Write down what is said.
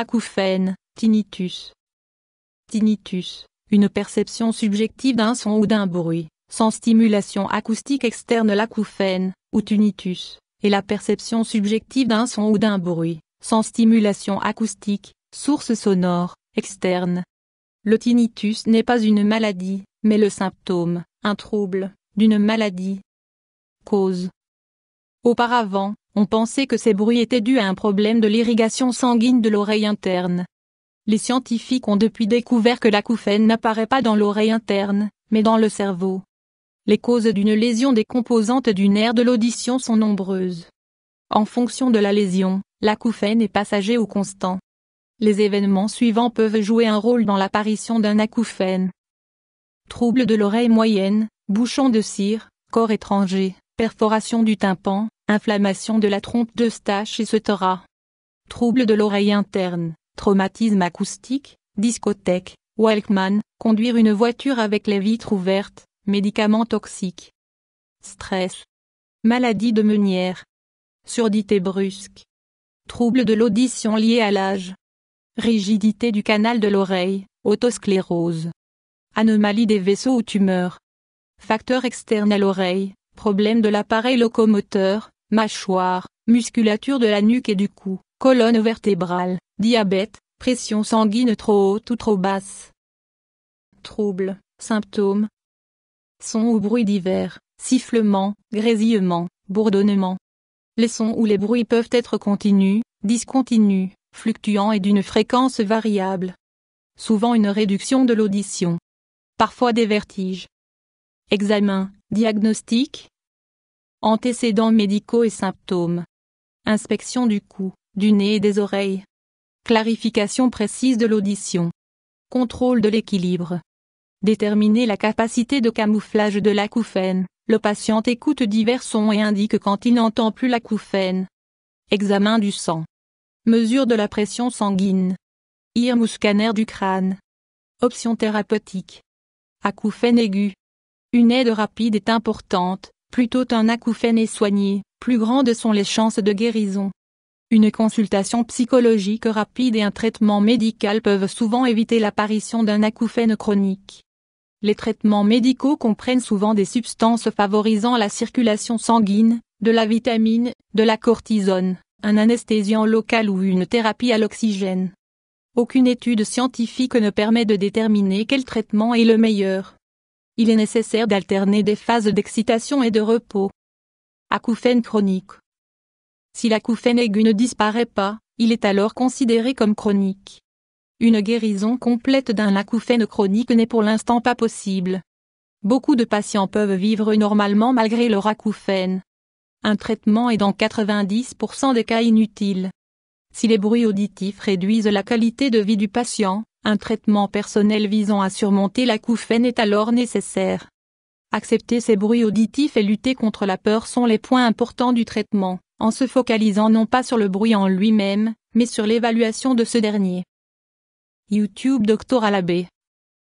Acouphène, tinnitus. Tinnitus, une perception subjective d'un son ou d'un bruit, sans stimulation acoustique externe. L'acouphène, ou tinnitus, est la perception subjective d'un son ou d'un bruit, sans stimulation acoustique, source sonore, externe. Le tinnitus n'est pas une maladie, mais le symptôme, un trouble, d'une maladie. Cause. Auparavant, on pensait que ces bruits étaient dus à un problème de l'irrigation sanguine de l'oreille interne. Les scientifiques ont depuis découvert que l'acouphène n'apparaît pas dans l'oreille interne, mais dans le cerveau. Les causes d'une lésion des composantes du nerf de l'audition sont nombreuses. En fonction de la lésion, l'acouphène est passager ou constant. Les événements suivants peuvent jouer un rôle dans l'apparition d'un acouphène. Troubles de l'oreille moyenne, bouchon de cire, corps étranger, perforation du tympan, inflammation de la trompe d'Eustache, etc. Troubles de l'oreille interne, traumatisme acoustique, discothèque, Walkman, conduire une voiture avec les vitres ouvertes, médicaments toxiques. Stress. Maladie de Meunière. Surdité brusque. Troubles de l'audition liés à l'âge. Rigidité du canal de l'oreille, otosclérose. Anomalie des vaisseaux ou tumeurs. Facteurs externes à l'oreille, problème de l'appareil locomoteur, mâchoire, musculature de la nuque et du cou, colonne vertébrale, diabète, pression sanguine trop haute ou trop basse. Troubles, symptômes. Sons ou bruits divers, sifflements, grésillements, bourdonnements. Les sons ou les bruits peuvent être continus, discontinus, fluctuants et d'une fréquence variable. Souvent une réduction de l'audition. Parfois des vertiges. Examen, diagnostic. Antécédents médicaux et symptômes. Inspection du cou, du nez et des oreilles. Clarification précise de l'audition. Contrôle de l'équilibre. Déterminer la capacité de camouflage de l'acouphène. Le patient écoute divers sons et indique quand il n'entend plus l'acouphène. Examen du sang. Mesure de la pression sanguine. IRM ou scanner du crâne. Options thérapeutiques. Acouphène aigu. Une aide rapide est importante, plus tôt un acouphène est soigné, plus grandes sont les chances de guérison. Une consultation psychologique rapide et un traitement médical peuvent souvent éviter l'apparition d'un acouphène chronique. Les traitements médicaux comprennent souvent des substances favorisant la circulation sanguine, de la vitamine, de la cortisone, un anesthésiant local ou une thérapie à l'oxygène. Aucune étude scientifique ne permet de déterminer quel traitement est le meilleur. Il est nécessaire d'alterner des phases d'excitation et de repos. Acouphène chronique. Si l'acouphène aigu ne disparaît pas, il est alors considéré comme chronique. Une guérison complète d'un acouphène chronique n'est pour l'instant pas possible. Beaucoup de patients peuvent vivre normalement malgré leur acouphène. Un traitement est dans 90% des cas inutile. Si les bruits auditifs réduisent la qualité de vie du patient, un traitement personnel visant à surmonter l'acouphène est alors nécessaire. Accepter ces bruits auditifs et lutter contre la peur sont les points importants du traitement, en se focalisant non pas sur le bruit en lui-même, mais sur l'évaluation de ce dernier. YouTube Dr Alabé